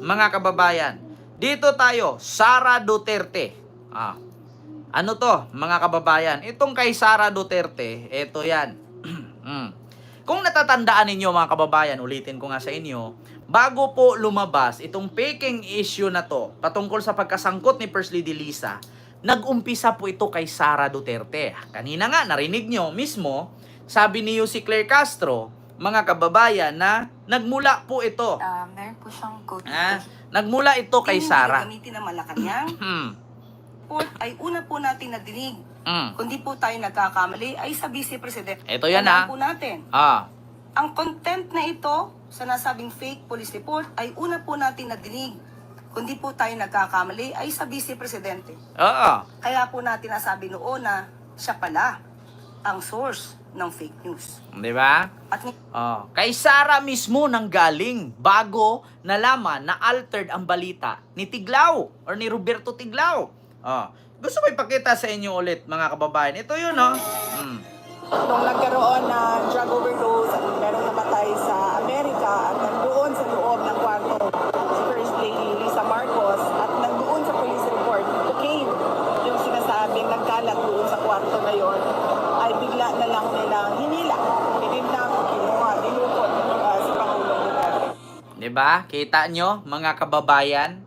mga kababayan. Dito tayo, Sara Duterte. Ano to, mga kababayan? Itong kay Sara Duterte, ito yan. Kung natatandaan ninyo mga kababayan, ulitin ko nga sa inyo, bago po lumabas itong faking issue na to, patungkol sa pagkasangkot ni First Lady Lisa, nag-umpisa po ito kay Sara Duterte. Kanina nga, narinig nyo mismo, sabi ni si Claire Castro, mga kababayan, na nagmula po ito. Meron po siyang code. Nagmula ito kay Sara. Gamitin ng Malacanang. Ay una po natin nadinig. Kung di po tayo nagkakamali, ay sa Vice President. Ito yan po natin. Ang content na ito, sa nasabing fake police report, ay una po natin nadinig. Kung di po tayo nagkakamali, ay sa Vice Presidente. Kaya po natin nasabi noon na siya pala ang source ng fake news. Di ba? Kay Sara mismo nang galing bago nalaman na altered ang balita ni Tiglao or ni Roberto Tiglao. Gusto ko ipakita sa inyo ulit mga kababayan. Ito yun, no? Nung nagkaroon ng drug overdose at merong namatay sa Amerika at nandoon sa loob ng kwarto si First Lady Lisa Marcos at nandoon sa police report, cocaine yung sinasabing nagkalat doon sa kwarto na yon, ay bigla na lang nilang hinila, hinimlang, kinuha, dinukot si Pangulong Duterte. Diba? Kita nyo, mga kababayan?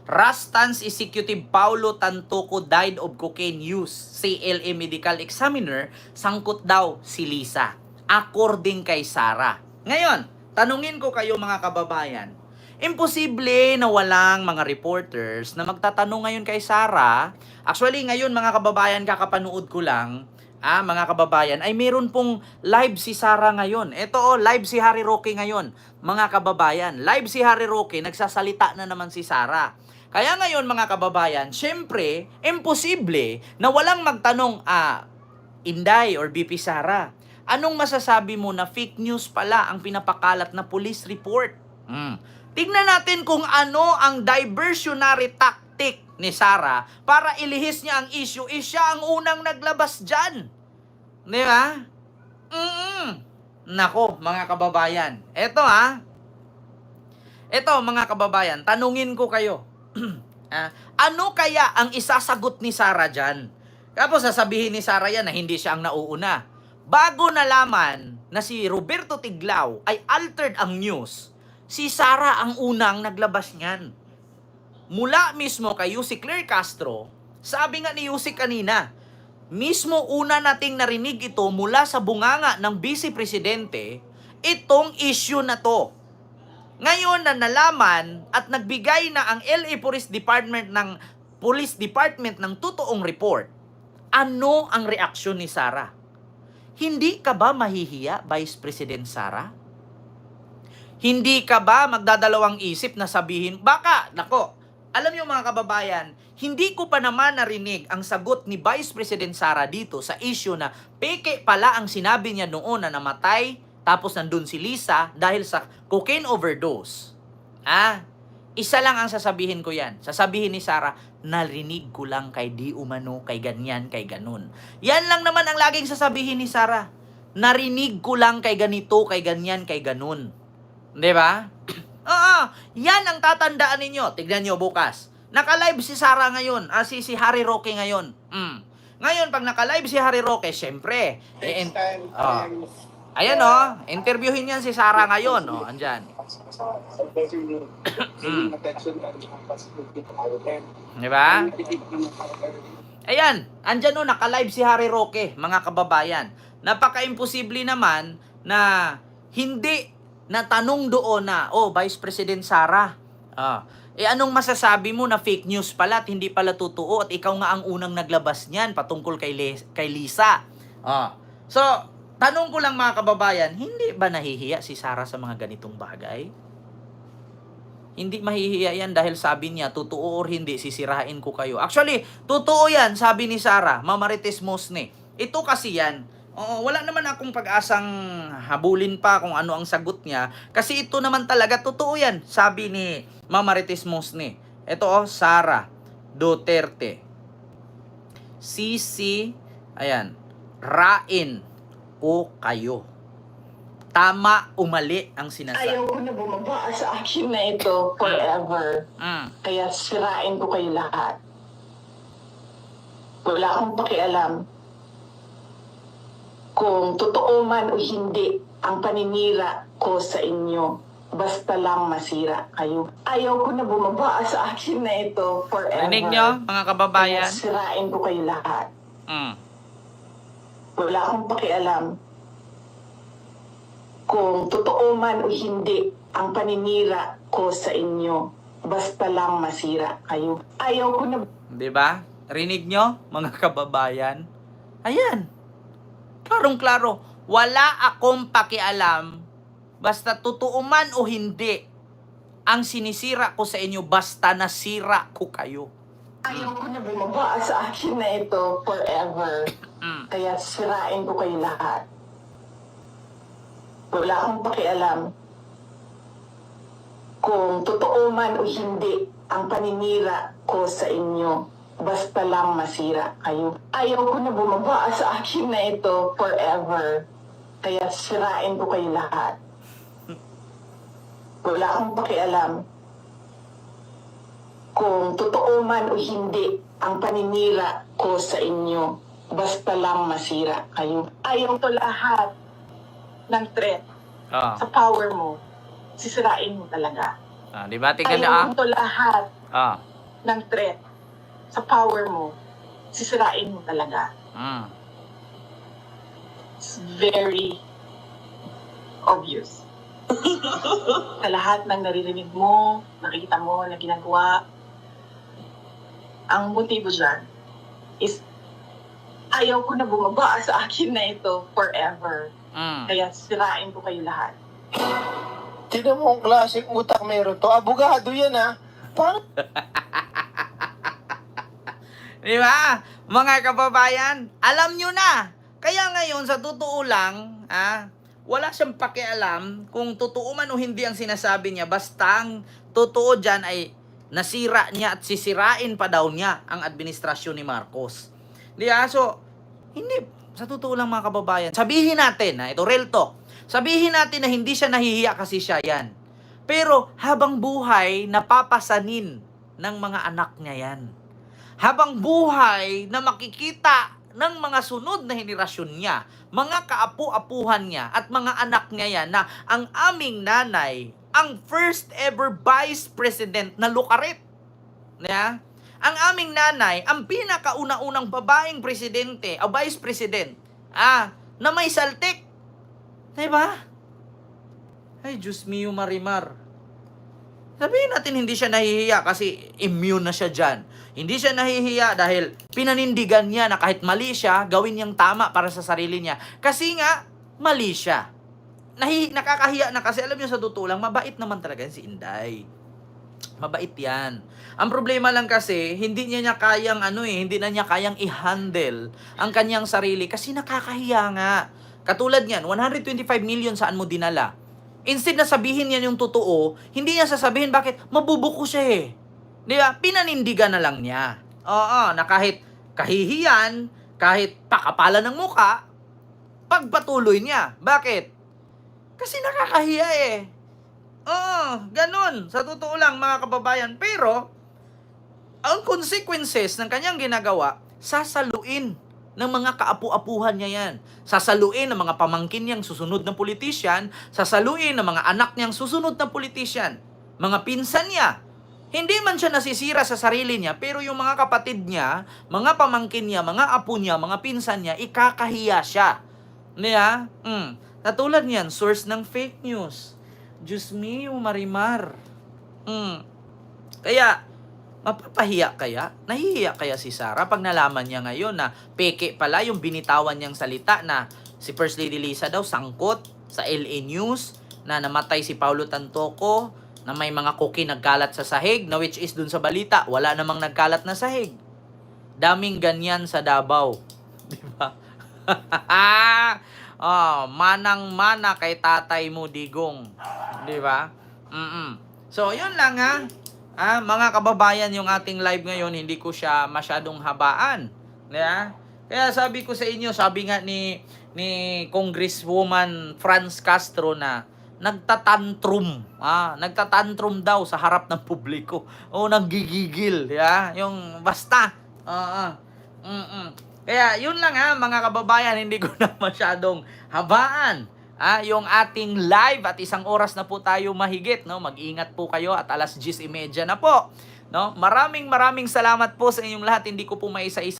Rastans Executive Paulo Tantoco died of cocaine use. CLA Medical Examiner, sangkot daw si Lisa. According kay Sara. Ngayon, tanungin ko kayo mga kababayan, imposible na walang mga reporters na magtatanong ngayon kay Sara. Actually, ngayon mga kababayan, kakapanood ko lang, mga kababayan, ay meron pong live si Sara ngayon. Ito live si Harry Roque ngayon. Mga kababayan, live si Harry Roque, nagsasalita na naman si Sara. Kaya ngayon mga kababayan, syempre, imposible na walang magtanong, Inday or BP Sara, anong masasabi mo na fake news pala ang pinapakalat na police report? Tignan natin kung ano ang diversionary tactic ni Sara para ilihis niya ang issue. Siya ang unang naglabas dyan. Di ba? Nako, mga kababayan. Ito mga kababayan, tanungin ko kayo. Ano kaya ang isasagot ni Sara dyan? Tapos sasabihin ni Sara yan na hindi siya ang nauuna. Bago nalaman na si Roberto Tiglao ay altered ang news, si Sara ang unang naglabas niyan. Mula mismo kay si Claire Castro, sabi nga ni Yusik kanina, mismo una nating narinig ito mula sa bunganga ng Vice Presidente, itong issue na to. Ngayon na nalaman at nagbigay na ang LA Police Department ng totoong report, ano ang reaksyon ni Sara? Hindi ka ba mahihiya, Vice President Sara? Hindi ka ba magdadalawang isip na sabihin, alam niyo mga kababayan, hindi ko pa naman narinig ang sagot ni Vice President Sara dito sa issue na peke pala ang sinabi niya noon na namatay, tapos nandun si Lisa dahil sa cocaine overdose. Isa lang ang sasabihin ko yan. Sasabihin ni Sara, narinig ko lang kay di umano, kay ganyan, kay ganun. Yan lang naman ang laging sasabihin ni Sara. Narinig ko lang kay ganito, kay ganyan, kay ganun. Di ba? Yan ang tatandaan ninyo. Tignan nyo bukas. Naka-live si Sara ngayon. Si Harry Roque ngayon. Ngayon, pag naka-live si Harry Roque, syempre. Ayan interviewin yan si Sara ngayon. Andyan. Diba? Ayan, andyan naka-live si Harry Roque, mga kababayan. Napaka-imposible naman na hindi natanong doon na, Vice President Sara, anong masasabi mo na fake news pala at hindi pala totoo at ikaw nga ang unang naglabas niyan patungkol kay Lisa. So, tanong ko lang mga kababayan, hindi ba nahihiya si Sara sa mga ganitong bagay? Hindi mahihiya yan dahil sabi niya, totoo or hindi, sisirain ko kayo. Actually, totoo yan, sabi ni Sara, Mamarites Mosne. Ito kasi yan. Wala naman akong pag-asang habulin pa kung ano ang sagot niya. Kasi ito naman talaga, totoo yan, sabi ni Mamarites Mosne. Ito Sara Duterte. Rain ko kayo. tama o mali ang sinasabi. Ayaw ko na bumaba sa akin na ito forever. Kaya sirain ko kayo lahat. Wala akong pakialam kung totoo man o hindi ang paninira ko sa inyo. Basta lang masira kayo. Ayaw ko na bumaba sa akin na ito forever. Rinig nyo, mga kababayan? Kaya sirain ko kayo lahat. Wala akong pakialam kung totoo man o hindi ang paninira ko sa inyo. Basta lang masira kayo. Ayaw ko na... Di ba? Rinig nyo, mga kababayan? Ayan. Klarong-klaro. Wala akong pakialam, basta totoo man o hindi, ang sinisira ko sa inyo, basta nasira ko kayo. Ayaw ko na bumaba sa akin na ito forever. Kaya sirain ko kayo lahat. Wala akong pakialam kung totoo man o hindi ang paninira ko sa inyo. Basta lang masira kayo. Ayaw ko na bumaba sa akin na ito forever. Kaya sirain ko kayo lahat. Wala akong pakialam kung totoo man o hindi ang paninira ko sa inyo. Basta lang masira kayo. Ayaw to lahat ng threat sa power mo. Sisirain mo talaga. Di ba? Tingnan nyo, Ayaw to lahat ng threat sa power mo. Sisirain mo talaga. It's very obvious. Sa lahat ng naririnig mo, nakikita mo na ginagawa, ang motibo dyan is ayaw ko na bumaba sa akin na ito forever. Kaya sirain ko kayo lahat. Tignan mo ang klaseng utak meron to. Abogado yan, ha? Paano? Di ba? Mga kababayan, alam nyo na. Kaya ngayon, sa totoo lang, wala siyang pakialam kung totoo man o hindi ang sinasabi niya. Basta ang totoo dyan ay nasira niya at sisirain pa daw niya ang administrasyon ni Marcos. Di ba? So, hindi. Sa totoo lang, mga kababayan, sabihin natin, ito real talk, sabihin natin na hindi siya nahihiya kasi siya yan. Pero habang buhay, napapasanin ng mga anak niya yan. Habang buhay na makikita ng mga sunod na henerasyon niya, mga kaapu-apuhan niya at mga anak niya yan na ang aming nanay, ang first ever vice president na lukarit. Yeah? Ang aming nanay, ang pinakauna-unang babaeng presidente, vice president, na may saltik. Diba? Ay, Diyos mio Marimar. Sabihin natin hindi siya nahihiya kasi immune na siya dyan. Hindi siya nahihiya dahil pinanindigan niya na kahit mali siya, gawin niyang tama para sa sarili niya. Kasi nga, mali siya. Nakakahiya na kasi alam niyo sa totoo lang, mabait naman talaga si Inday. Mabait yan. Ang problema lang kasi, hindi niya kayang hindi na niya kayang i-handle ang kanyang sarili kasi nakakahiya nga. Katulad niyan, 125 million saan mo dinala? Instead na sabihin niya yung totoo, hindi niya sasabihin bakit mabubuko siya eh. Di ba? Pinanindigan na lang niya. Oo, na kahit kahihiyan, kahit pakapalan ng muka, pagpatuloy niya. Bakit? Kasi nakakahiya eh. Oo, ganun. Sa totoo lang, mga kababayan. Pero, ang consequences ng kanyang ginagawa, sasaluin ng mga kaapu-apuhan niya yan. Sasaluin ng mga pamangkin niyang susunod na politisyan, sasaluin ng mga anak niyang susunod na politisyan, mga pinsan niya. Hindi man siya nasisira sa sarili niya, pero yung mga kapatid niya, mga pamangkin niya, mga apo niya, mga pinsan niya, ikakahiya siya. Niya? Katulad niyan, source ng fake news. Diyos mio, Marimar. Kaya, mapapahiya kaya? Nahihiya kaya si Sara pag nalaman niya ngayon na peke pala yung binitawan niyang salita na si First Lady Lisa daw sangkot sa LA News, na namatay si Paulo Tantoco, na may mga cookie nagkalat sa sahig, na which is dun sa balita, wala namang nagkalat na sahig. Daming ganyan sa Davao. Di ba? Manang-mana kay tatay mo, digong. Di ba? So, yun lang mga kababayan, yung ating live ngayon, hindi ko siya masyadong habaan. Yeah? Kaya sabi ko sa inyo, sabi nga ni Congresswoman Franz Castro na nagtatantrum, nagtatantrum daw sa harap ng publiko. O nanggigigil, yung basta. Kaya yun lang mga kababayan, hindi ko na masyadong habaan yung ating live at 1 oras na po tayo mahigit, no? Mag-ingat po kayo at 10:30 na po, no? Maraming salamat po sa inyong lahat. Hindi ko po maisa-isa